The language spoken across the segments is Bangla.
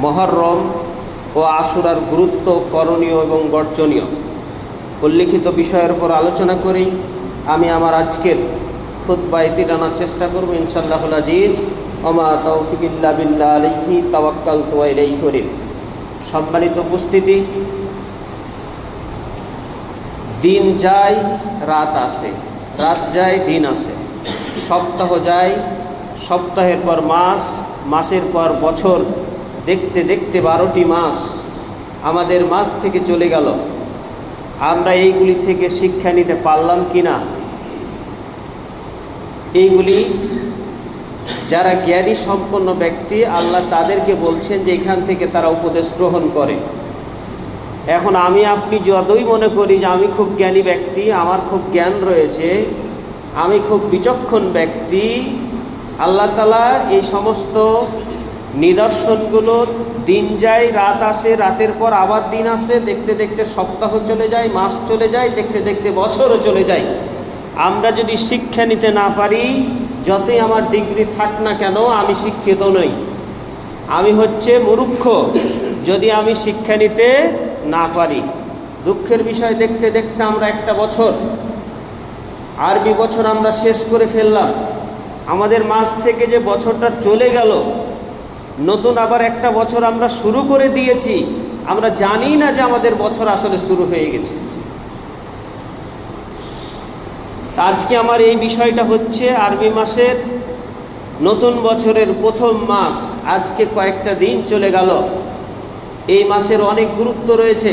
মুহররম ও আশুরার গুরুত্ব, করণীয় এবং বর্জনীয় উল্লিখিত বিষয়ের উপর আলোচনা করেই আমি আমার আজকের খুতবা টানার চেষ্টা করব ইনশাআল্লাহুল আজিজ। ওমা তৌফিক ইল্লা বিল্লাহ আলাইহি তাওয়াক্কালতু ওয়া ইলাইহি উনীব। সম্মানিত উপস্থিতি, দিন যায় রাত আসে, রাত যায় দিন আসে, সপ্তাহ যায়, সপ্তাহের পর মাস, মাসের পর বছর, দেখতে দেখতে 12টি মাস আমাদের মাস থেকে চলে গেল। আমরা এইগুলি থেকে শিক্ষা নিতে পারলাম কি না? এইগুলি যারা জ্ঞানী সম্পন্ন ব্যক্তি, আল্লাহ তাদেরকে বলছেন যে এখান থেকে তারা উপদেশ গ্রহণ করে। এখন আমি আপনি যতই মনে করি যে আমি খুব জ্ঞানী ব্যক্তি, আমার খুব জ্ঞান রয়েছে, আমি খুব বিচক্ষণ ব্যক্তি, আল্লাহ তাআলা এই সমস্ত নিদর্শনগুলো, দিন যায় রাত আসে, রাতের পর আবার দিন আসে, দেখতে দেখতে সপ্তাহ চলে যায়, মাস চলে যায়, দেখতে দেখতে বছরও চলে যায়। আমরা যদি শিক্ষা নিতে না পারি, যতই আমার ডিগ্রি থাক না কেন, আমি শিক্ষিত নই, আমি হচ্ছে মূর্খ যদি আমি শিক্ষা নিতে না পারি। দুঃখের বিষয়, দেখতে দেখতে আমরা একটা বছর, আরবি বছর আমরা শেষ করে ফেললাম। আমাদের মাঝ থেকে যে বছরটা চলে গেল, নতুন আবার একটা বছর আমরা শুরু করে দিয়েছি, আমরা জানি না যে আমাদের বছর আসলে শুরু হয়ে গেছে। আজকে আমার এই বিষয়টা হচ্ছে আরবি মাসের নতুন বছরের প্রথম মাস। আজকে কয়েকটা দিন চলে গেল। এই মাসের অনেক গুরুত্ব রয়েছে,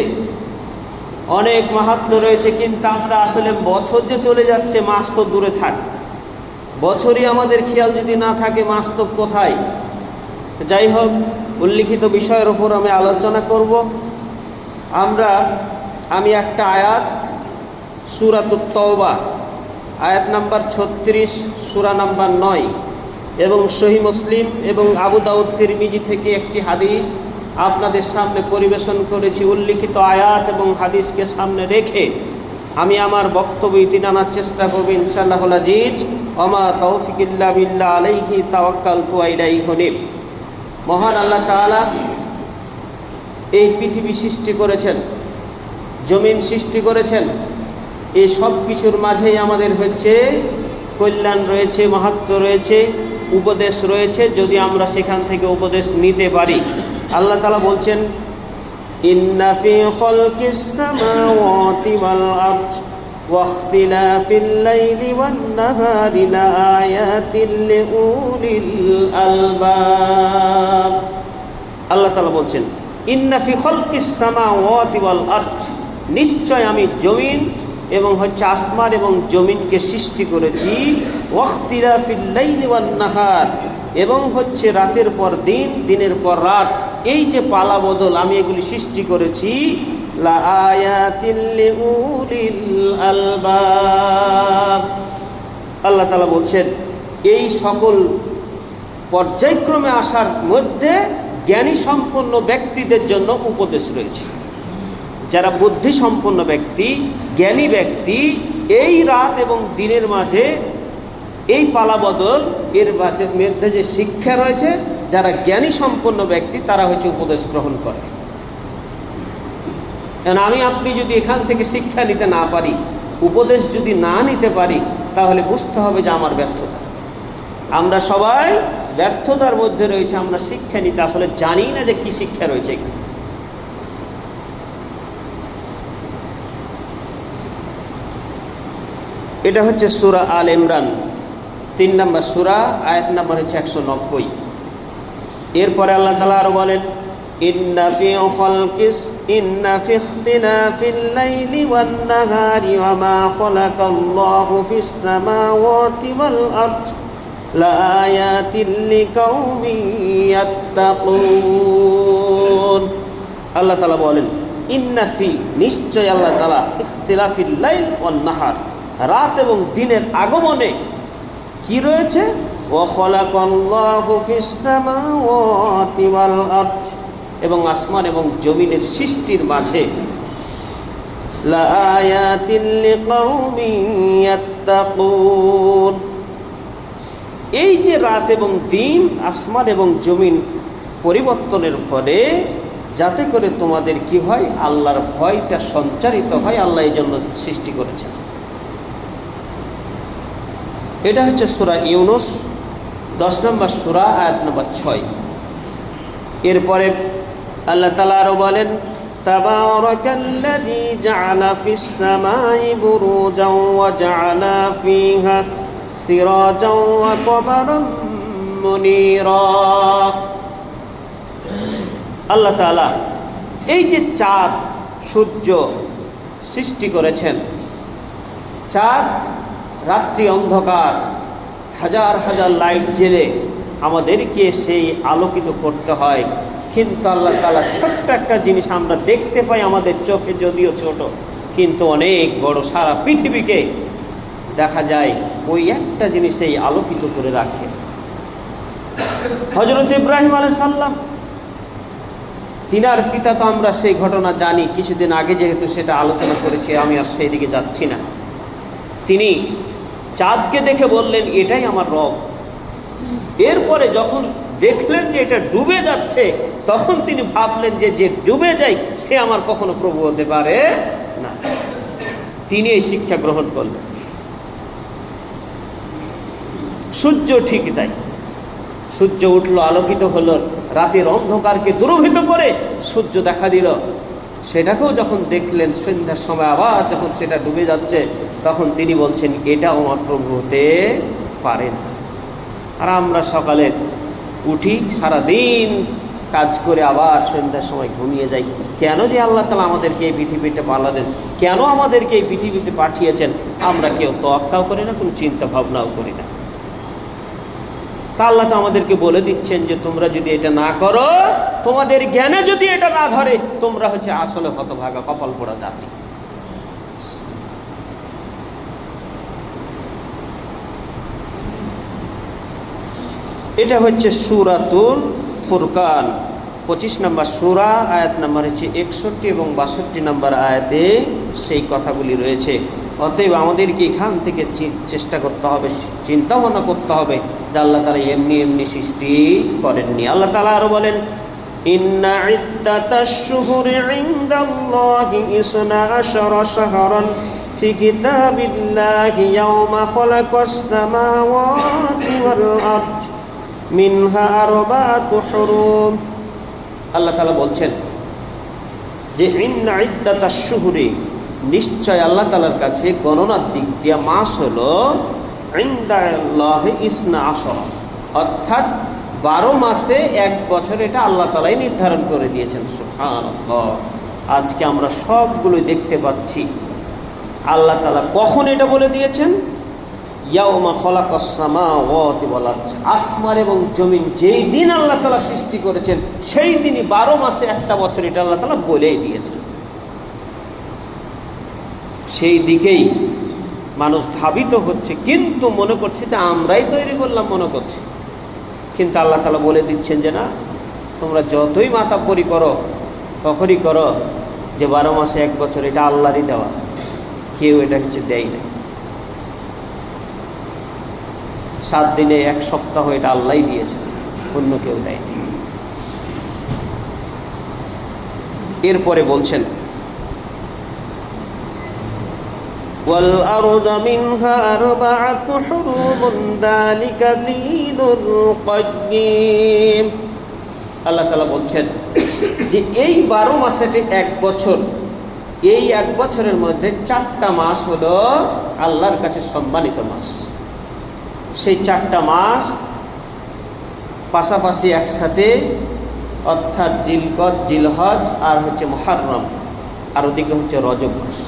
অনেক মাহাত্ম্য রয়েছে, কিন্তু আমরা আসলে বছর যে চলে যাচ্ছে, মাস তো দূরে থাক, বছরই আমাদের খেয়াল যদি না থাকে, মাস তো কোথায়। যাই হোক, উল্লিখিত বিষয়ের উপর আমি আলোচনা করব। আমি একটা আয়াত, সূরাতুত তাওবা আয়াত নাম্বার 36, সূরা নাম্বার 9 এবং সহিহ মুসলিম এবং আবু দাউদ তিরমিজি থেকে একটি হাদিস আপনাদের সামনে পরিবেশন করেছি। উল্লিখিত আয়াত এবং হাদিসকে সামনে রেখে আমি আমার বক্তব্য জানার চেষ্টা করব ইনশাআল্লাহুল আজিজ। ওমা তৌফিক ইল্লা বিল্লাহ আলাইহি তাওয়াক্কালতু ওয়া ইলাইহি উনীব। মহান আল্লাহ তাআলা এই পৃথিবী সৃষ্টি করেছেন, জমিন সৃষ্টি করেছেন। এই সব কিছুর মাঝেই আমাদের হচ্ছে কল্যাণ রয়েছে, মাহাত্ম্য রয়েছে, উপদেশ রয়েছে, যদি আমরা সেখান থেকে উপদেশ নিতে পারি। আল্লাহ তাআলা বলছেন, ইন্না ফি খালকিস সামাওয়াতি ওয়াল আরদ ওয়া ইখতিলাফিল লাইলি ওয়ান নাহারি লাআয়াতিন লিউলিল আলবাব। আল্লাহ তাআলা বলছেন, ইন্না ফি খালকিস সামাওয়াতি ওয়াল আরদ, নিশ্চয় আমি জমিন এবং হচ্ছে আসমান এবং জমিনকে সৃষ্টি করেছি, ওয়া ইখতিলাফিল লাইলি ওয়ান নাহার, এবং হচ্ছে রাতের পর দিন, দিনের পর রাত, এই যে পালা বদল, আমি এগুলি সৃষ্টি করেছি। লাআয়াতিন লিউলিল আলবাব। আল্লাহ তাআলা বলছেন, এই সকল পর্যায়ক্রমে আসার মধ্যে জ্ঞানী সম্পন্ন ব্যক্তিদের জন্য উপদেশ রয়েছে। যারা বুদ্ধি সম্পন্ন ব্যক্তি, জ্ঞানী ব্যক্তি, এই রাত এবং দিনের মাঝে এই পালাবদল, এর মধ্যে যে শিক্ষা রয়েছে, যারা জ্ঞানী সম্পন্ন ব্যক্তি তারা হচ্ছে উপদেশ গ্রহণ করে। কারণ আমি আপনি যদি এখান থেকে শিক্ষা নিতে না পারি, উপদেশ যদি না নিতে পারি, তাহলে বুঝতে হবে যে আমার ব্যর্থতা। আমরা সবাই ব্যর্থতার মধ্যে রয়েছে, আমরা শিক্ষা নিতে আসলে জানি না যে কি শিক্ষা রয়েছে এখানে। এটা হচ্ছে সূরা আল ইমরান 3 নম্বর সূরা, আয়াত নম্বর হচ্ছে 190। এরপরে আল্লাহ তাআলা আরো বলেন, ইন্না ফি ইখতিলাফিল লাইলি ওয়ান নাহারি ওয়া মা খালাকাল্লাহু ফিস সামাওয়াতি ওয়াল আরদ লাআয়াতিন লিকাউমিন ইয়াত্তাকুন। আল্লাহ তাআলা বলেন, ইন্না ফি, নিশ্চয় আল্লাহ তাআলা, ইখতিলাফিল লাইল ওয়ান নাহার, রাত এবং দিনের আগমনে কি রয়েছে, ওয়া খালাকাল্লাহু ফিস সামাওয়াতি ওয়াল আরদ, এবং আসমান এবং জমিনের সৃষ্টির মাঝে লাআয়াতিন লিকাউমিন ইয়াত্তাকুন। এই যে রাত এবং দিন, আসমান এবং জমিন, পরিবর্তনের ফলে যাতে করে তোমাদের কি হয়, আল্লাহর ভয়টা সঞ্চারিত হয়। আল্লাহ এই জন্য সৃষ্টি করেছেন। এটা হচ্ছে সূরা ইউনূস 10 নম্বর সূরা আয়াত নম্বর 6। এরপরে আল্লাহ তাআলা আরো বলেন, তাবারাকাল্লাযী জাআলা ফিস সামাই বুরুজান ওয়া জাআলা ফিহা সিরাজান ওয়া কমারান মুনীরা। আল্লাহ তাআলা এই যে চাঁদ সূর্য সৃষ্টি করেছেন, চাঁদ রাত্রি অন্ধকার হাজার হাজার লাইট জেলে আমাদেরকে সেই আলোকিত করতে হয়। কিন্তু আল্লাহ তাআলা ছোট্ট একটা জিনিস আমরা দেখতে পাই আমাদের চোখে, যদিও ছোট কিন্তু অনেক বড়, সারা পৃথিবীকে দেখা যায় ওই একটা জিনিসেই আলোকিত করে রাখে। হযরত ইব্রাহিম আলাইহিস সালাম, তিনার পিতা, তো আমরা সেই ঘটনা জানি, কিছুদিন আগে যেহেতু সেটা আলোচনা করেছি, আমি আর সেই দিকে যাচ্ছি না। তিনি চাঁদকে দেখে বললেন, এটাই আমার রব। এরপরে যখন দেখলেন যে এটা ডুবে যাচ্ছে, তখন তিনি ভাবলেন যে যে ডুবে যায় সে আমার কখনো প্রভু হতে পারে না। তিনি এই শিক্ষা গ্রহণ করলেন। সূর্য ঠিক তাই, সূর্য উঠলো, আলোকিত হলো, রাতের অন্ধকারকে দূরভূত করে সূর্য দেখা দিল। সেটাকেও যখন দেখলেন সন্ধ্যার সময় আবার যখন সেটা ডুবে যাচ্ছে, তখন তিনি বলছেন, এটাও আমার প্রভু হতে পারে না। আর আমরা সকালে উঠি, সারাদিন কাজ করে আবার সন্ধ্যার সময় ঘুমিয়ে যাই। কেন যে আল্লাহ তাআলা আমাদেরকে এই পৃথিবীতে পাঠালেন, কেন আমাদেরকে এই পৃথিবীতে পাঠিয়েছেন, আমরা কেউ তোয়াক্কাও করি না, কোনো চিন্তা ভাবনাও করি না। তা আল্লাহ তো আমাদেরকে বলে দিচ্ছেন যে তোমরা যদি এটা না করো, তোমাদের জ্ঞানে যদি এটা না ধরে, তোমরা হচ্ছে আসলে হতভাগা, কপাল পোড়া জাতি। এটা হচ্ছে সূরাতুল ফুরকান 25 নম্বর সূরা, আয়াত নাম্বার হচ্ছে 61 এবং 62 নম্বর আয়াতে সেই কথাগুলি রয়েছে। অতএব আমাদেরকে এখান থেকে চেষ্টা করতে হবে, চিন্তা ভাবনা করতে হবে যে আল্লাহ তাআলা এমনি এমনি সৃষ্টি করেননি। আল্লাহ তাআলা আরো বলেন, ইন্না ইদ্দাতাশ শুহুরি ইনদাল্লাহি 12 শাহরান ফি কিতাবিল্লাহি ইয়াওমা খালাকাস সামাওয়াতি ওয়াল আরদ মিনহা আরবাআতু হুরুম। আল্লাহ তাআলা বলছেন যে ইন্না ইদ্দাতাশ শুহুরি, নিশ্চয় আল্লাহ তাআলার কাছে গণনার দিক দিয়ে মাস হলো ইনদাল্লাহি 12, অর্থাৎ 12 মাসে 1 বছর, এটা আল্লাহ তাআলাই নির্ধারণ করে দিয়েছেন। সুবহানাল্লাহ। আজকে আমরা সবগুলোই দেখতে পাচ্ছি। আল্লাহ তাআলা কখন এটা বলে দিয়েছেন? ইয়াউমা খালাকাস সামাওয়াতি ওয়াল আরদ, আসমান এবং জমিন যেই দিন আল্লাহ তাআলা সৃষ্টি করেছেন, সেই দিনই 12 মাসে 1 বছর, এটা আল্লাহ তাআলা বলেই দিয়েছেন। সেই দিকেই মানুষ ধাবিত হচ্ছে, কিন্তু মনে করছে যে আমরাই তৈরি করলাম মনে করছে। কিন্তু আল্লাহ তাআলা বলে দিচ্ছেন যে না, তোমরা যতই মাতাব্বরি করো, তখনই করো, যে 12 মাসে 1 বছর এটা আল্লাহরই দেওয়া, কেউ এটা কিছু দেয় না। 7 দিনে 1 সপ্তাহ এটা আল্লাহই দিয়েছে, অন্য কেউ দেয়নি। এরপরে বলছেন, ওয়াল আরদা মিনহা আরবাআতু হুরুম যালিকা দীনুল কাইয়্যিম। আল্লাহ তাআলা বলছেন যে এই 12 মাসেতে 1 বছর, এই 1 বছরের মধ্যে 4টা মাস হলো আল্লাহর কাছে সম্মানিত মাস। সেই 4টা মাস পাশাপাশি একসাথে, অর্থাৎ জিলকদ, জিলহজ আর হচ্ছে মুহররম, আর ওদিকে হচ্ছে রজব মাস।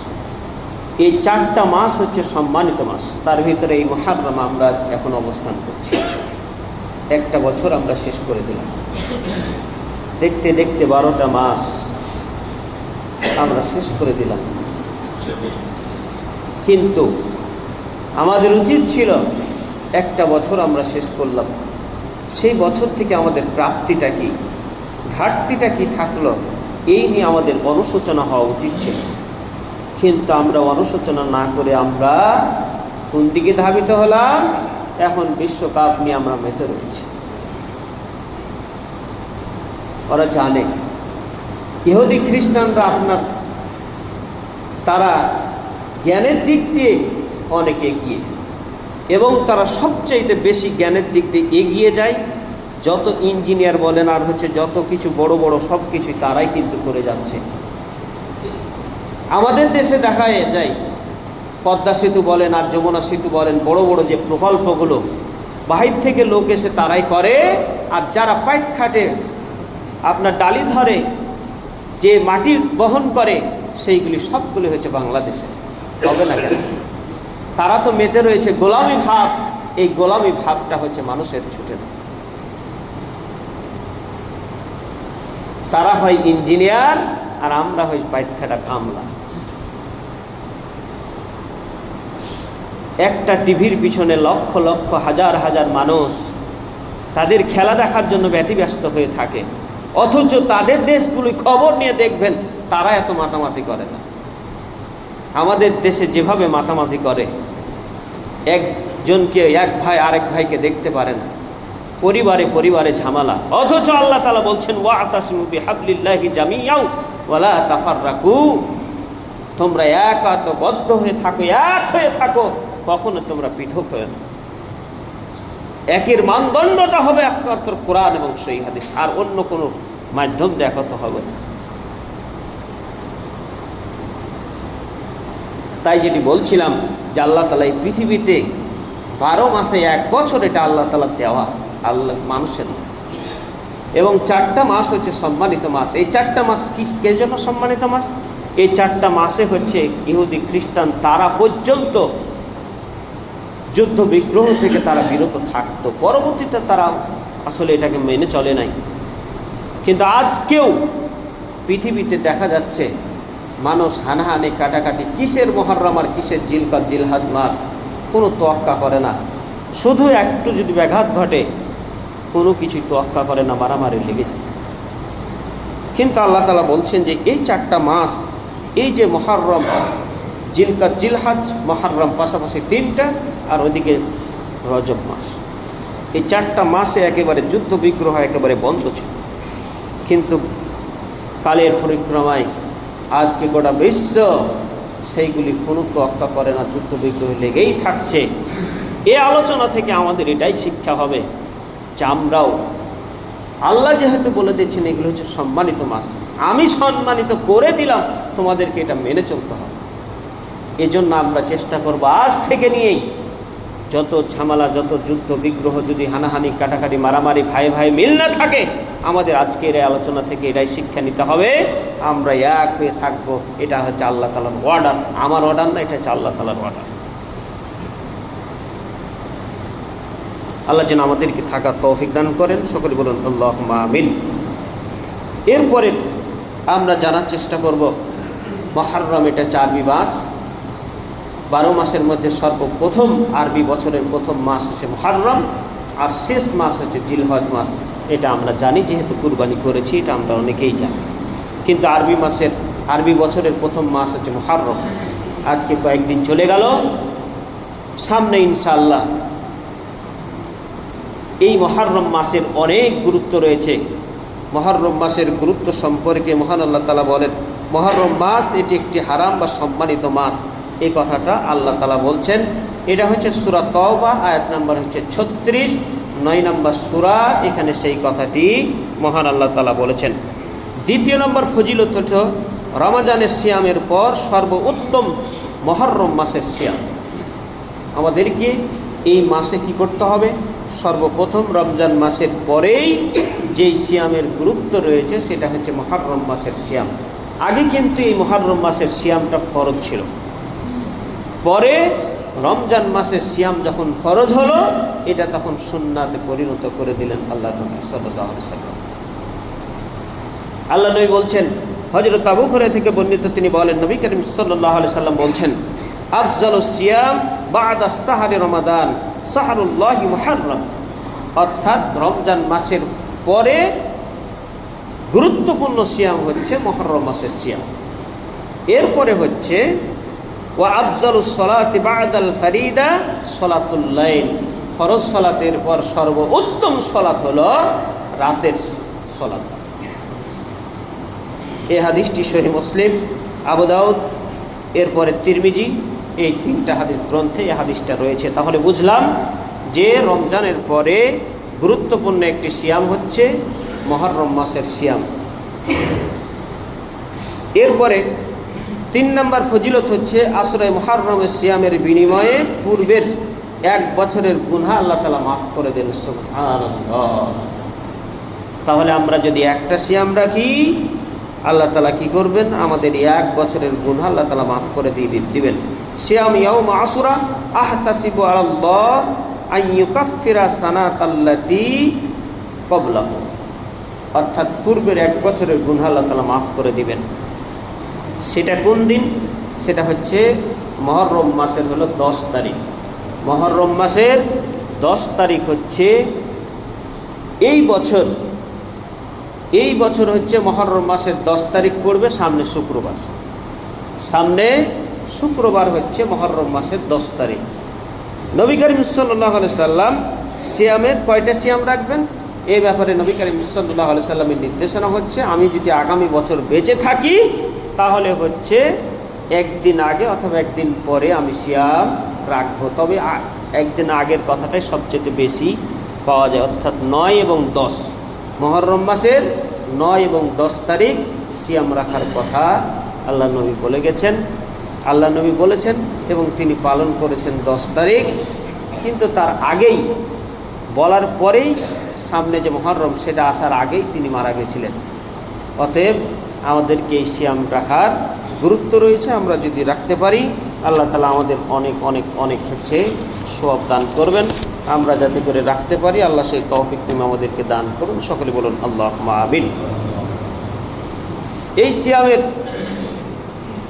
এই 4টা মাস হচ্ছে সম্মানিত মাস। তার ভিতরে এই মুহররম আমরা এখন অবস্থান করছি। 1টা বছর আমরা শেষ করে দিলাম। দেখতে দেখতে 12টা মাস আমরা শেষ করে দিলাম। কিন্তু আমাদের উচিত ছিল 1টা বছর আমরা শেষ করলাম, সেই বছর থেকে আমাদের প্রাপ্তিটা কি, ঘাটতিটা কি থাকলো, এই নিয়ে আমাদের অনুশোচনা হওয়া উচিত ছিল। কিন্তু আমরা অনুশোচনা না করে আমরা কোন দিকে ধাবিত হলাম? এখন বিশ্বকাপ নিয়ে আমরা মেতে রয়েছি। ওরা জানে ইহুদি খ্রিস্টানরা তারা জ্ঞানের দিক দিয়ে অনেক এগিয়ে, এবং তারা সবচাইতে বেশি জ্ঞানের দিক দিয়ে এগিয়ে যায়। যত ইঞ্জিনিয়ার বলেন আর যত কিছু বড় বড় সব কিছু তারাই কিন্তু করে যাচ্ছে। আমাদের দেশে দেখা যায় পদ্মা সেতু বলেন আর যমুনা সেতু বলেন, বড় বড় যে প্রকল্পগুলো বাহির থেকে লোক এসে তারাই করে, আর যারা পাইপ খাটে আপনার ডালি ধরে যে মাটি বহন করে সেইগুলি সবগুলি হচ্ছে বাংলাদেশের। হবে না কেন? তারা তো মেতে রয়েছে গোলামি ভাব, এই গোলামি ভাবটা হচ্ছে মানুষের ছুটে না। তারা হয় ইঞ্জিনিয়ার আর আমরা হই পাইপ খাটা কামলা। একটা টিভির পিছনে লক্ষ লক্ষ হাজার হাজার মানুষ তাদের খেলা দেখার জন্য ব্যতিব্যস্ত হয়ে থাকে, অথচ তাদের দেশগুলি খবর নিয়ে দেখবেন তারা এত মাতামাতি করে না। আমাদের দেশে যেভাবে মাতামাতি করে, একজনকে এক ভাই আরেক ভাইকে দেখতে পারে না, পরিবারে পরিবারে ঝামেলা, অথচ আল্লাহ তাআলা বলছেন ওয়াতাসিমু বিহাবলিল্লাহি জামিআও ওয়ালা তাফাররাকু, তোমরা একত্রবদ্ধ হয়ে থাকো, এক হয়ে থাকো, কখনো তোমরা পৃথক হয়ে না। একের মানদণ্ডটা হবে একমাত্র কোরআন এবং সহিহ হাদিস, আর অন্য কোনো মাধ্যম দেখাত হবে না। তাই যেটি বলছিলাম যে আল্লাহ তাআলা এই পৃথিবীতে 12 মাসে 1 বছর, এটা আল্লাহ তাআলা দেওয়া আল্লাহ মানুষের, এবং 4টা মাস হচ্ছে সম্মানিত মাস। এই 4টা মাস কে জন্য সম্মানিত মাস? এই 4টা মাসে হচ্ছে ইহুদি খ্রিস্টান তারা পর্যন্ত যুদ্ধ বিগ্রহ থেকে তারা বিরত থাকতো, পরবর্তীতে তারা আসলে এটাকে মেনে চলে নাই। কিন্তু আজকেও পৃথিবীতে দেখা যাচ্ছে মানুষ হানাহানি কাটাকাটি, কিসের মুহররম আর কিসের জিলকদ জিলহজ মাস কোনো তোয়াক্কা করে না। শুধু একটু যদি ব্যাঘাত ঘটে কোনো কিছু তোয়াক্কা করে না, মারামারি লেগে যায়। কিন্তু আল্লাহ তাআলা বলছেন যে এই 4টা মাস, এই যে মুহররম, জিলকদ জিলহজ, মুহররম পাশাপাশি 3টা, আর ওইদিকে রজব মাস, এই 4টা মাসে একেবারে যুদ্ধ বিগ্রহ একেবারে বন্ধ ছিল। কিন্তু কালের পরিক্রমায় আজকে গোটা বিশ্ব সেইগুলি কোনো তোয়াক্কা করে না, যুদ্ধ বিগ্রহ লেগেই থাকছে। এই আলোচনা থেকে আমাদের এটাই শিক্ষা হবে যে আমরাও, আল্লাহ যেহেতু বলে দিচ্ছেন এগুলো হচ্ছে সম্মানিত মাস, আমি সম্মানিত করে দিলাম, তোমাদেরকে এটা মেনে চলতে হবে। এজন্য আমরা চেষ্টা করব আজ থেকে নিয়েই যত ঝামেলা, যত যুদ্ধ বিগ্রহ, যদি হানাহানি কাটাকাটি মারামারি ভাই ভাই মিল না থাকে, আমাদের আজকের এই আলোচনা থেকে এটাই শিক্ষা নিতে হবে, আমরা এক হয়ে থাকবো। এটা হচ্ছে আল্লাহ তাআলার অর্ডার, আমার অর্ডার না, এটা হচ্ছে আল্লাহ তাআলার অর্ডার। আল্লাহ যেন আমাদেরকে থাকার তৌফিক দান করেন, সকলে বলুন আল্লাহুম্মা আমিন। এরপরে আমরা জানার চেষ্টা করব মুহররম, এটা হচ্ছে আরবি মাস। 12 মাসের মধ্যে সর্বপ্রথম আরবি বছরের প্রথম মাস হচ্ছে মুহররম, আর শেষ মাস হচ্ছে জিলহজ মাস। এটা আমরা জানি, যেহেতু কুরবানি করেছি, এটা আমরা অনেকেই জানি। কিন্তু আরবি বছরের প্রথম মাস হচ্ছে মুহররম। আজকে কয়েকদিন চলে গেল, সামনে ইনশাআল্লাহ এই মুহররম মাসের অনেক গুরুত্ব রয়েছে। মুহররম মাসের গুরুত্ব সম্পর্কে মহান আল্লাহ তাআলা বলেন, মুহররম মাস এটি একটি হারাম বা সম্মানিত মাস। এই কথাটা আল্লাহ তাআলা বলছেন। এটা হচ্ছে সূরা তাওবা, আয়াত নাম্বার হচ্ছে 36, 9 নম্বর সূরা। এখানে সেই কথাটি মহান আল্লাহ তাআলা বলেছেন। দ্বিতীয় নম্বর ফজিলত হচ্ছে রমজানের সিয়ামের পর সর্বোত্তম মুহররম মাসের সিয়াম। আমাদেরকে এই মাসে কি করতে হবে? সর্বপ্রথম রমজান মাসের পরেই যেই সিয়ামের গুরুত্ব রয়েছে সেটা হচ্ছে মুহররম মাসের সিয়াম। আগে কিন্তু এই মুহররম মাসের সিয়ামটা ফরজ ছিল, পরে রমজান মাসের সিয়াম যখন ফরজ হলো, এটা তখন সুন্নাতে পরিণত করে দিলেন আল্লাহর নবী সাল্লাল্লাহু আলাইহি ওয়াসাল্লাম। আল্লাহ নবী বলছেন, হযরত আবু হুরায়রা থেকে বর্ণিত, তিনি বলেন নবী করিম সাল্লাল্লাহু আলাইহি ওয়াসাল্লাম বলছেন, আফজালুস সিয়াম বা'দা শাহরি রমাদান শাহরুল্লাহি মুহররম, অর্থাৎ রমজান মাসের পরে গুরুত্বপূর্ণ সিয়াম হচ্ছে মুহররম মাসের সিয়াম। এরপরে হচ্ছে ওয়া আফজালুস সালাতি বা'দাল ফারিদা সালাতুল লাইল, ফরজ সালাতের পর সর্বোত্তম সালাত হলো রাতের সালাত। এই হাদিসটি সহিহ মুসলিম, আবু দাউদ, এরপরে তিরমিজি, এই 3টা হাদিস গ্রন্থে এই হাদিসটা রয়েছে। তাহলে বুঝলাম যে রমজানের পরে গুরুত্বপূর্ণ একটি সিয়াম হচ্ছে মুহররম মাসের সিয়াম। এরপরে 3 নম্বর ফজিলত হচ্ছে আশুরা মুহররমের সিয়ামের বিনিময়ে পূর্বের 1 বছরের গুনাহ আল্লাহ তাআলা মাফ করে দেন। সুবহানাল্লাহ। তাহলে আমরা যদি একটা সিয়াম রাখি, আল্লাহ তাআলা কি করবেন? আমাদের 1 বছরের গুনাহ আল্লাহ তাআলা মাফ করে দিবেন। সিয়াম ইয়াউম আশুরা আহতাসিবু আলাল্লাহ আইয়ুকাফিরা সানাতাল্লাতী ক্বাবলাহু, অর্থাৎ পূর্বের 1 বছরের গুনাহ আল্লাহ তাআলা মাফ করে দিবেন। সেটা কোন দিন? সেটা হচ্ছে মুহররম মাসের হলো 10 তারিখ। মুহররম মাসের 10 তারিখ হচ্ছে এই বছর হচ্ছে মুহররম মাসের 10 তারিখ পড়বে সামনে শুক্রবার হচ্ছে মুহররম মাসের 10 তারিখ। নবী করিম সাল্লাল্লাহু আলাইহি সাল্লাম সিয়ামের কয়টা সিয়াম রাখবেন এই ব্যাপারে নবী করিম সাল্লাল্লাহু আলাইহি সাল্লামের নির্দেশনা হচ্ছে, আমি যদি আগামী বছর বেঁচে থাকি তাহলে হচ্ছে 1 দিন আগে অথবা 1 দিন পরে আমি সিয়াম রাখবো। তবে 1 দিন আগের কথাটাই সবচেয়ে বেশি পাওয়া যায়, অর্থাৎ 9 এবং 10, মুহররম মাসের 9 এবং 10 তারিখ সিয়াম রাখার কথা আল্লাহ নবী বলেছেন এবং তিনি পালন করেছেন 10 তারিখ। কিন্তু তার আগেই, বলার পরেই সামনে যে মুহররম সেটা আসার আগেই তিনি মারা গেছিলেন। অতএব আমাদেরকে এই সিয়াম রাখার গুরুত্ব রয়েছে। আমরা যদি রাখতে পারি আল্লাহ তাআলা আমাদের অনেক অনেক অনেক হচ্ছে সওয়াব দান করবেন। আমরা যাতে করে রাখতে পারি আল্লাহ সেই তৌফিক তিনি আমাদেরকে দান করুন। সকলে বলুন আল্লাহুম্মা আমিন। এই সিয়ামের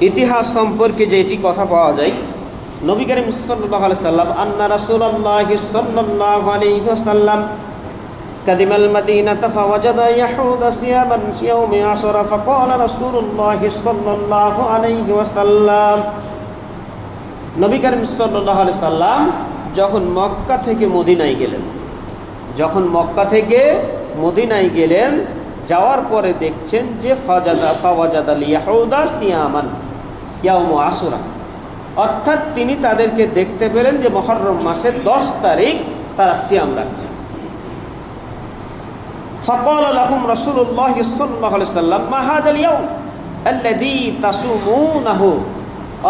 ইতিহাস সম্পর্কে যেটি কথা পাওয়া যায়, নবী করিম সাল্লাল্লাহু আলাইহি সাল্লাম আন্না রাসূলুল্লাহি সাল্লাল্লাহু আলাইহি ওয়াসাল্লাম কাদিমাল মাদিনাতা ফাওয়াজাদা ইয়াহুদা সিয়ামান ইয়াউমি আশুরা ফাকালা রাসূলুল্লাহি সাল্লাল্লাহু আলাইহি ওয়াসাল্লাম, নবী করিম সাল্লাল্লাহু আলাইহি সাল্লাম যখন মক্কা থেকে মদিনায় গেলেন, যাওয়ার পরে দেখছেন যে ফাওয়াজাদা ইয়াহুদা সিয়ামান ইয়াউম আশুরা, অর্থাৎ তিনি তাদেরকে দেখতে পেলেন যে মুহররম মাসের 10 তারিখ তারা সিয়াম রাখছে। ফাকালা লাহুম রাসূলুল্লাহি সাল্লাল্লাহু আলাইহি সাল্লাম মা হাযাল ইয়াউম আল্লাযী তাসুমুনাহু,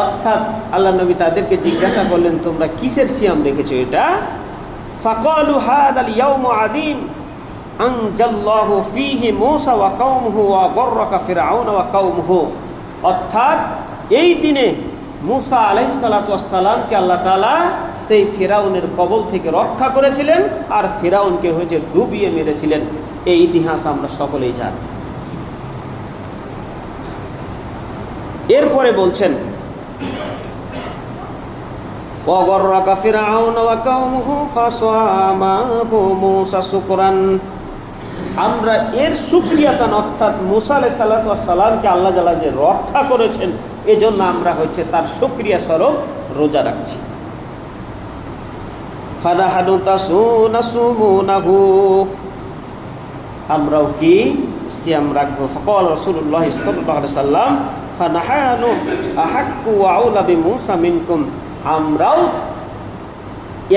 অর্থাৎ আল্লাহ নবী তাদেরকে জিজ্ঞাসা করলেন তোমরা কিসের সিয়াম রেখেছো এটা? ফাকালু হাযাল ইয়াউমু আযীম আনজাল্লাহু ফীহি মূসা ওয়া কওমুহু ওয়া গররাকা ফিরআউন ওয়া কওমুহু, অর্থাৎ এই দিনে মূসা আলাইহিস সালাতু ওয়াস সালামকে আল্লাহ তাআলা সেই ফিরআউনের কবল থেকে রক্ষা করেছিলেন আর ফিরআউনকে হচ্ছে ডুবিয়ে মেরেছিলেন। এই ইতিহাস আমরা সকলেই জানি। এরপরে বলছেন ওয়া গররাকা ফিরআউন ওয়া কওমুহু ফাসামাহু মূসা শুকরান, আমরা এর শুকরিয়াতান, অর্থাৎ মূসা আলাইহিস সালাতু ওয়াস সালামকে আল্লাহ তাআলা যে রক্ষা করেছেন এজন্য আমরা হচ্ছে তার শুকরিয়া স্বরূপ রোজা রাখছি। ফানাহানু তাসুনাসুমুনাহু, আমরাও কি সিয়াম রাখবো। ফাকাল রাসূলুল্লাহ সাল্লাল্লাহু আলাইহি সাল্লাম ফানাহানু আহাক্কু ওয়া আউলা বিমূসা মিনকুম, আমরাও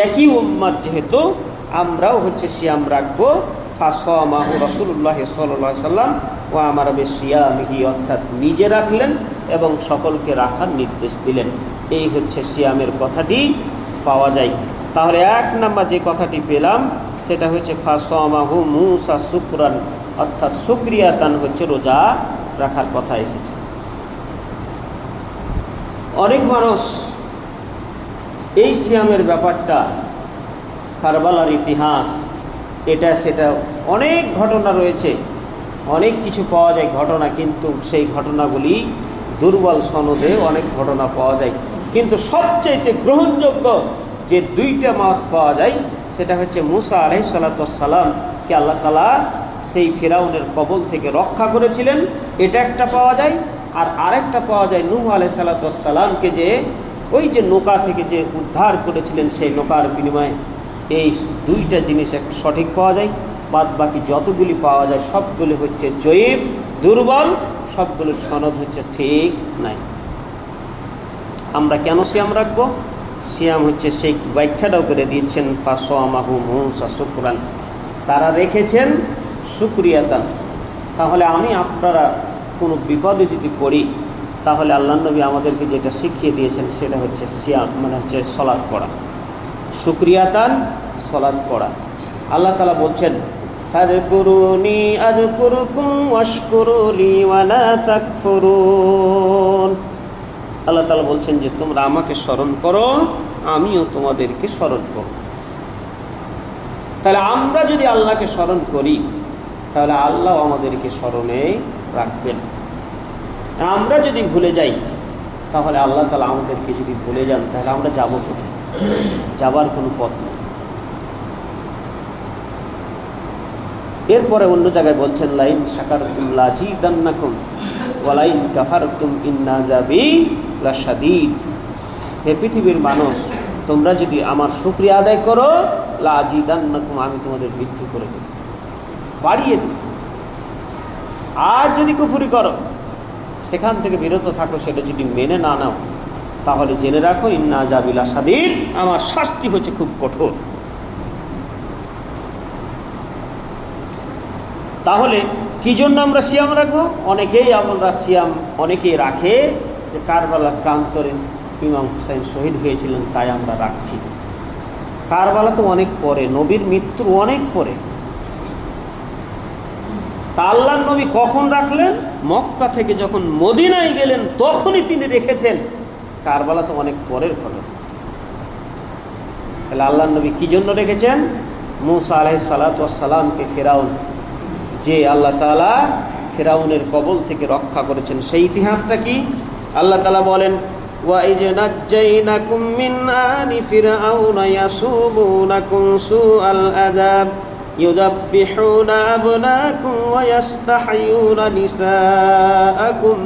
একই উম্মত যেহেতু আমরাও হচ্ছে সিয়াম রাখবো। ফাসামাহু রাসূলুল্লাহ সাল্লাল্লাহু আলাইহি সাল্লাম ওয়া আমারা বিসিয়ামিহি, অর্থাৎ নিজে রাখলেন এবং সকলকে রাখার নির্দেশ দিলেন। এই হচ্ছে সিয়ামের কথাটি পাওয়া যায়। তাহলে 1 নাম্বার যে কথাটি পেলাম সেটা হচ্ছে ফাসামাহু মূসা শুকরান, অর্থাৎ শুকরিয়াতান হচ্ছে রোজা রাখার কথা এসেছে। অনেক মানুষ এই সিয়ামের ব্যাপারটা, কারবালার ইতিহাস, এটা সেটা অনেক ঘটনা রয়েছে, অনেক কিছু পাওয়া যায় ঘটনা, কিন্তু সেই ঘটনাগুলি দুর্বল সনদে অনেক ঘটনা পাওয়া যায়। কিন্তু সবচাইতে গ্রহণযোগ্য যে 2টা মত পাওয়া যায় সেটা হচ্ছে মূসা আলাইহিস সালাতু ওয়াস সালামকে আল্লাহ তাআলা সেই ফিরআউনের কবল থেকে রক্ষা করেছিলেন, এটা একটা পাওয়া যায়। আর আরেকটা পাওয়া যায় নূহ আলাইহিস সালাতু ওয়াস সালামকে যে ওই যে নৌকা থেকে যে উদ্ধার করেছিলেন সেই নৌকার বিনিময়ে। এই 2টা জিনিস একটা সঠিক পাওয়া যায়, বাদ বাকি যতগুলি পাওয়া যায় সবগুলি হচ্ছে জয়ীফ, দুর্বল, সবগুলোর সনদ হচ্ছে ঠিক নাই। আমরা কেন সিয়াম রাখবো? সিয়াম হচ্ছে সেই ব্যাখ্যাটাও করে দিয়েছেন, ফাসামাহু মূসা শুকরান, তারা রেখেছেন শুকরিয়াতান। তাহলে আমি আপনারা কোনো বিপদে যদি পড়ি, তাহলে আল্লাহ নবী আমাদেরকে যেটা শিখিয়ে দিয়েছেন সেটা হচ্ছে সিয়াম, মানে হচ্ছে সলাৎ পড়া, শুকরিয়াতান সলাৎ পড়া। আল্লাহ তাআলা বলছেন, ফাযকুরুনি আযকুরুকুম ওয়াশকুরু লি ওয়া লা তাকফুরুন। আল্লাহ তাআলা বলছেন যে তোমরা আমাকে স্মরণ করো, আমিও তোমাদেরকে স্মরণ করব। তাহলে আমরা যদি আল্লাহকে স্মরণ করি, তাহলে আল্লাহ আমাদেরকে স্মরণে রাখবেন। আমরা যদি ভুলে যাই, তাহলে আল্লাহ তাআলা আমাদেরকে যদি ভুলে যান, তাহলে আমরা যাব কোথায়? যাবার কোনো পথ নেই। এরপরে অন্য জায়গায় বলছেন, লাইন শাকারতুম লাযীদান্নাকুম ওয়া লাইন কাফারতুম ইন্না আযাবি লাশাদীদ। হে পৃথিবীর মানুষ, তোমরা যদি আমার শুকরিয়া আদায় করো, লাযীদান্নাকুম, আমি তোমাদের বৃদ্ধি করে দেব, বাড়িয়ে দেব। আর যদি কুফরি করো, সেখান থেকে বিরত থাকো, সেটা যদি মেনে না নাও, তাহলে জেনে রাখো ইন্না আযাবি লাশাদীদ, আমার শাস্তি হচ্ছে খুব কঠোর। তাহলে কি জন্য আমরা সিয়াম রাখবো? অনেকেই আমরা সিয়াম অনেকেই রাখে যে কারবালার প্রান্তরে ইমাম হুসাইন শহীদ হয়েছিলেন, তাই আমরা রাখছি। কারবালা তো অনেক পরে, নবীর মৃত্যুর অনেক পরে। তা আল্লাহর নবী কখন রাখলেন? মক্কা থেকে যখন মদিনায় গেলেন তখনই তিনি রেখেছেন। কারবালা তো অনেক পরের ঘটনা। তাহলে আল্লাহর নবী কি জন্য রেখেছেন? মূসা আলাইহিস সালাতু ওয়াস সালামকে ফিরআউন, যে আল্লাহ তাআলা ফিরআউনের কবল থেকে রক্ষা করেছেন, সেই ইতিহাসটা কি? আল্লাহ তাআলা বলেন, ওয়া ইজ নাজ্জাইনাকুম মিন আলি ফিরআউনা ইয়াসুমুনাকুম সুআল আযাব ইউযাব্বিহুনা আবনাকুম ওয়া ইস্তাহয়ুনা নিসাআকুম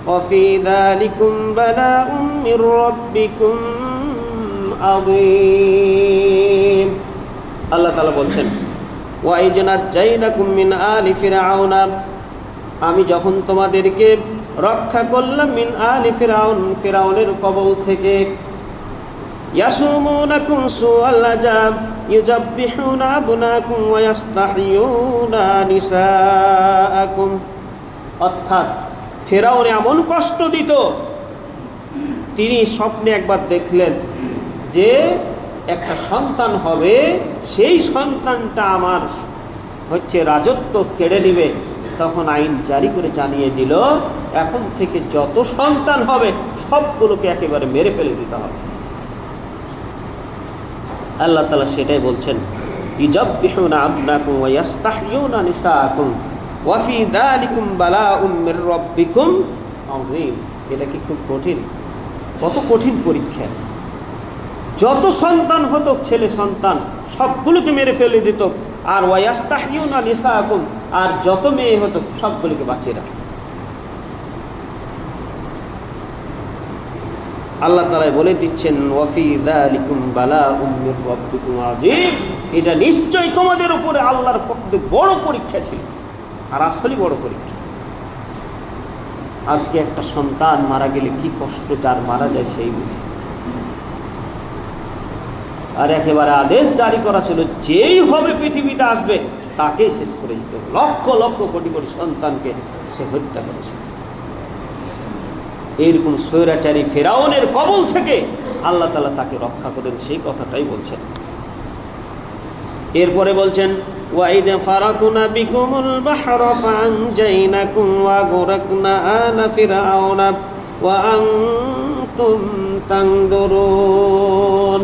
ওয়া ফি যালিকুম বালাউম মির রাব্বিকুম আযীম। আল্লাহ তাআলা বলছেন, ওয়া ইজ নাজ্জাইনাকুম মিন আলি ফিরআউনা, আমি যখন তোমাদেরকে রক্ষা করলাম মিন আলি ফিরআউন, ফিরআউনের কবল থেকে, ইয়াসুমুনাকুম সুআল আযাব ইউযাব্বিহুনা আবনাকুম ওয়া ইস্তাহয়ুনা নিসাআকুম, অর্থাৎ ফিরআউন এমন কষ্ট দিত, তিনি স্বপ্নে একবার দেখলেন যে একটা সন্তান হবে, সেই সন্তানটা আমার হচ্ছে রাজত্ব কেড়ে নেবে। তখন আইন জারি করে জানিয়ে দিল, এখন থেকে যত সন্তান হবে সবগুলোকে একেবারে মেরে ফেলে দিতে হবে। আল্লাহ তাআলা সেটাই বলছেন, ইউযাব্বিহুনা আবনাকুম ওয়া ইস্তাহয়ুনা নিসাআকুম ওয়া ফি যালিকুম বালাউম মির রাব্বিকুম আযীম। এটা কি খুব কঠিন? কত কঠিন পরীক্ষা! যত সন্তান হতো, ছেলে সন্তান সবগুলোকে মেরে ফেলে দিত, আর ওয়া ইস্তাহয়ুনা নিসাআকুম, আর যত মেয়ে হতো সবগুলোকে বাঁচিয়ে রাখত। আল্লাহ তাআলা বলে দিচ্ছেন, ওয়া ফি যালিকুম বালাউম মির রাব্বিকুম আযীম, এটা নিশ্চয়ই তোমাদের উপরে আল্লাহর পক্ষ থেকে বড় পরীক্ষা ছিল, আর আসলেই বড় পরীক্ষা। আজকে একটা সন্তান মারা গেলে কি কষ্ট যার মারা যায় সেই বুঝে। আর একেবারে আদেশ জারি করা ছিল, যেই হবে পৃথিবীতে আসবে তাকেই শেষ করে দিতে হবে। লক্ষ লক্ষ কোটি কোটি সন্তানকে সে হত্যা করেছে। এইরকম স্বৈরাচারী ফিরআউনের কবল থেকে আল্লাহ তাআলা তাকে রক্ষা করেন, সেই কথাটাই বলছেন। এরপরে বলছেন, ওয়াইদ ফারাকুনা বিকুমুল বাহরা ফাআনজাইনাকুম ওয়া গুরাকনা আলা ফিরআউনা ওয়া আনতুম তানদুরুন।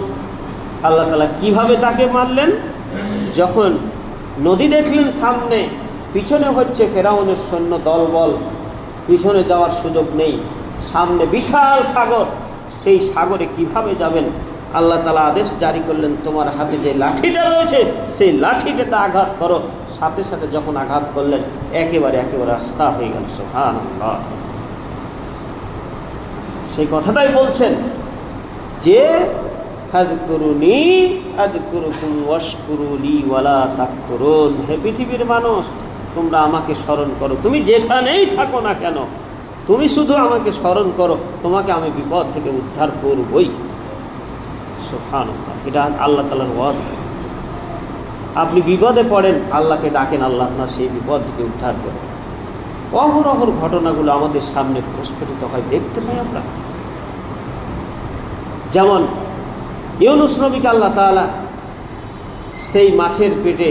আল্লাহ তাআলা কিভাবে তাকে মারলেন? যখন নদী দেখলেন সামনে, পিছনে হচ্ছে ফিরআউনের সৈন্য দলবল, পিছনে যাওয়ার সুযোগ নেই, সামনে বিশাল সাগর, সেই সাগরে কিভাবে যাবেন? আল্লাহ তাআলা আদেশ জারি করলেন, তোমার হাতে যে লাঠিটা রয়েছে সেই লাঠিটা আঘাত করো। সাথে সাথে যখন আঘাত করলেন, একেবারে রাস্তা হয়ে গেল। সুবহানাল্লাহ। সেই কথাটাই বলছেন যে ফাযকুরুনি আযকুরুকুম ওয়াশকুরু লি ওয়া লা তাকফুরুন। হে পৃথিবীর মানুষ, তোমরা আমাকে স্মরণ করো, তুমি যেখানেই থাকো না কেন তুমি শুধু আমাকে স্মরণ করো, তোমাকে আমি বিপদ থেকে উদ্ধার করবই। সুবহানাল্লাহ, এটা আল্লাহ তাআলার ওয়াদা। আপনি বিপদে পড়েন, আল্লাহকে ডাকেন, আল্লাহ আপনার সেই বিপদ থেকে উদ্ধার করে। অহরহর ঘটনাগুলো আমাদের সামনে প্রস্ফুটিত হয়, দেখতে পাই আমরা। যেমন ইউনুস নবীকে আল্লাহ তাআলা সেই মাছের পেটে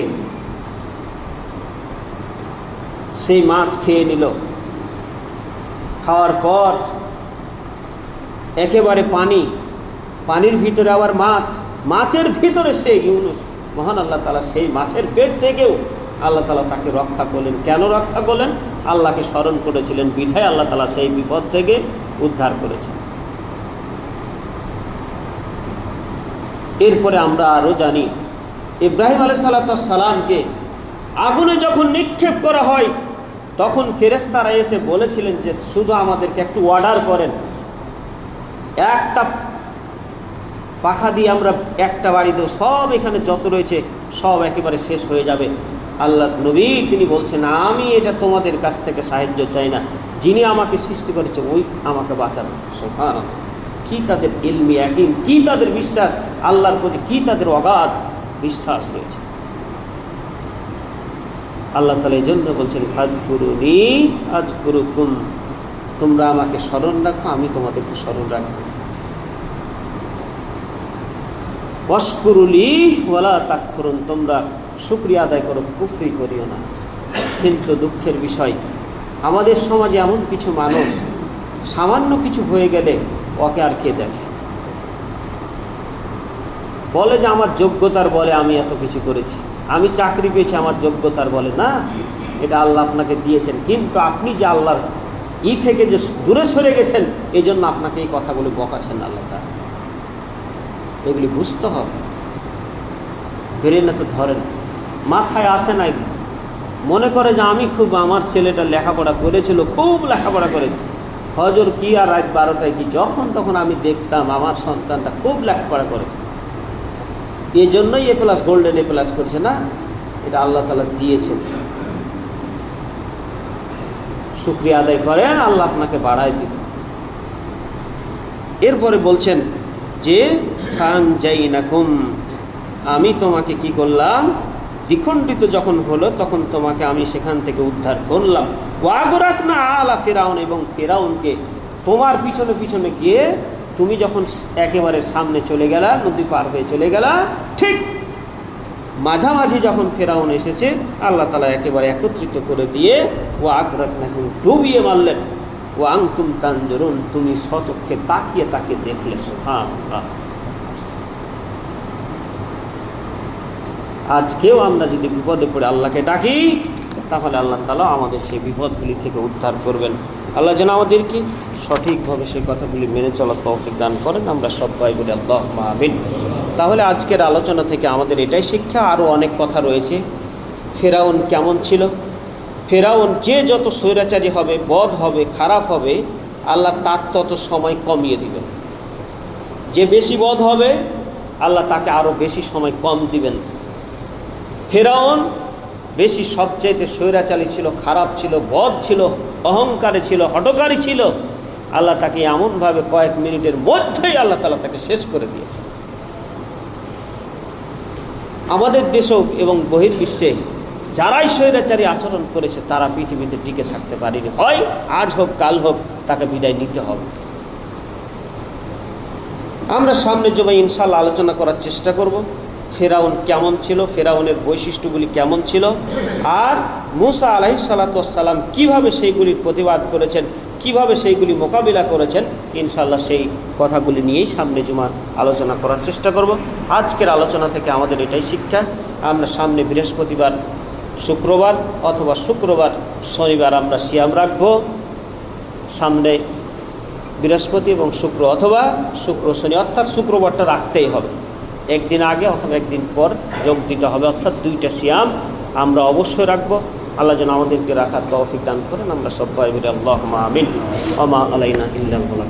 সেই মাছ খেয়ে নিল, খাওয়ার পর একেবারে পানির ভিতরে আবার মাছের ভিতরে সেই ইউনুস, মহান আল্লাহ তাআলা সেই মাছের পেট থেকেও আল্লাহ তাআলা তাকে রক্ষা করলেন। কেন রক্ষা করলেন? আল্লাহকে স্মরণ করেছিলেন বিধায় আল্লাহ তাআলা সেই বিপদ থেকে উদ্ধার করেছেন। এরপরে আমরা আরও জানি, ইব্রাহিম আলাইহিসসালামকে আগুনে যখন নিক্ষেপ করা হয় তখন ফেরেশতারা এসে বলেছিলেন যে শুধু আমাদেরকে একটু অর্ডার করেন, একটা পাখা দিয়ে আমরা একটা বাড়ি দেব, সব এখানে যত রয়েছে সব একেবারে শেষ হয়ে যাবে। আল্লাহ নবী তিনি বলছেন, আমি এটা তোমাদের কাছ থেকে সাহায্য চাই না, যিনি আমাকে সৃষ্টি করেছে ওই আমাকে বাঁচাবে। সুবহানাল্লাহ, কি তাদের ইলমি ইয়াকিন, কি তাদের বিশ্বাস, আল্লাহর প্রতি কি তাদের অগাধ বিশ্বাস রয়েছে। আল্লাহ তাআলা এই জন্য বলছেন, ফাযকুরুনি আযকুরুকুম, তোমরা আমাকে স্মরণ রাখো, আমি তোমাদেরকে স্মরণ রাখবো। ওয়াশকুরুলি ওয়ালা তাকফুরুন, তোমরা শুকরিয়া আদায় করো, কুফরি করিও না। কিন্তু দুঃখের বিষয়, আমাদের সমাজে এমন কিছু মানুষ সামান্য কিছু হয়ে গেলে ওকে আর কে দেখে, বলে যে আমার যোগ্যতার বলে আমি এত কিছু করেছি, আমি চাকরি পেয়েছি আমার যোগ্যতার বলে। না, এটা আল্লাহ আপনাকে দিয়েছেন, কিন্তু আপনি যে আল্লাহর থেকে যে দূরে সরে গেছেন এই জন্য আপনাকে এই কথাগুলো বকাছেন আল্লাহ তাআলা। এগুলি বুঝতে হবে, ব্রেনে তো ধরেন, মাথায় আসে না। মনে করে যে আমি খুব, আমার ছেলেটা লেখাপড়া করেছিল, খুব লেখাপড়া করেছে, হজর কি আর রাত 12টায় কি, যখন তখন আমি দেখতাম আমার সন্তানটা খুব লেখাপড়া করেছে, এই জন্যই A+ গোল্ডেন A+ করেছে। না, এটা আল্লাহ তাআলা দিয়েছেন, শুকরিয়া আদায় করেন, আল্লাহ আপনাকে বাড়ায় দিবেন। এরপরে বলছেন যে ফানজাইনাকুম, আমি তোমাকে কি করলাম, দ্বিখণ্ডিত যখন হলো তখন তোমাকে আমি সেখান থেকে উদ্ধার করলাম। ওয়াগরাকনা আলা ফিরাউন, এবং ফিরাউনকে তোমার পিছনে পিছনে গিয়ে তুমি যখন একেবারে সামনে চলে গেলা, নদী পার হয়ে চলে গেলা, ঠিক মাঝামাঝি যখন ফিরাউন এসেছে আল্লাহ তাআলা একেবারে একত্রিত করে দিয়ে ওয়াগরাকনা, ডুবিয়ে মারলেন। ওয়া আনতুম তানজুরুন, তুমি স্বচক্ষে তাকিয়ে তাকিয়ে দেখলে। সুবহানাল্লাহ। আজকেও আমরা যদি বিপদে পড়ে আল্লাহকে ডাকি তাহলে আল্লাহ তাআলা আমাদের সেই বিপদগুলি থেকে উদ্ধার করবেন। আল্লাহ যেন আমাদেরকে সঠিকভাবে সেই কথাগুলি মেনে চলার তৌফিক দান করেন। আমরা সবাই বলি আল্লাহুম্মা আমিন। তাহলে আজকের আলোচনা থেকে আমাদের এটাই শিক্ষা, আরও অনেক কথা রয়েছে। ফেরাউন কেমন ছিল? ফেরাউন যে যত স্বৈরাচারী হবে, বদ হবে, খারাপ হবে, আল্লাহ তার তত সময় কমিয়ে দিবেন। যে বেশি বদ হবে আল্লাহ তাকে আরও বেশি সময় কম দিবেন। ফেরাউন বেশি সবচাইতে স্বৈরাচারী ছিল, খারাপ ছিল, বদ ছিল, অহংকারী ছিল, হঠকারী ছিল। আল্লাহ তাকে এমনভাবে কয়েক মিনিটের মধ্যেই আল্লাহ তাআলা তাকে শেষ করে দিয়েছে। আমাদের দেশেও এবং বহির্বিশ্বে যারাই স্বৈরাচারী আচরণ করেছে তারা পৃথিবীতে টিকে থাকতে পারেনি। হয় আজ হোক কাল হোক তাকে বিদায় নিতে হবে। আমরা সামনে জবাই ইনশাআল্লাহ আলোচনা করার চেষ্টা করব ফেরাউন কেমন ছিল, ফেরাউনের বৈশিষ্ট্যগুলি কেমন ছিল, আর মূসা আলাইহিসসালাম কিভাবে সেইগুলির প্রতিবাদ করেছেন, কিভাবে সেইগুলি মোকাবিলা করেছেন। ইনশাআল্লাহ সেই কথাগুলি নিয়েই সামনে জুমা আলোচনা করার চেষ্টা করব। আজকের আলোচনা থেকে আমাদের এটাই শিক্ষা, আমরা সামনে বৃহস্পতিবার, শুক্রবার অথবা শুক্রবার শনিবার আমরা সিয়াম রাখব। সামনে বৃহস্পতি এবং শুক্র অথবা শুক্র শনি, অর্থাৎ শুক্রবারটা রাখতেই হবে, একদিন আগে অথবা একদিন পর যোগ দিতে হবে, অর্থাৎ 2টা সিয়াম আমরা অবশ্যই রাখব। আল্লাহ যেন আমাদেরকে রাখার তৌফিক দান করেন। আমরা সবাই বলি আল্লাহুম্মা আমিন। ওয়া মা আলাইনা ইল্লাল বালাগ।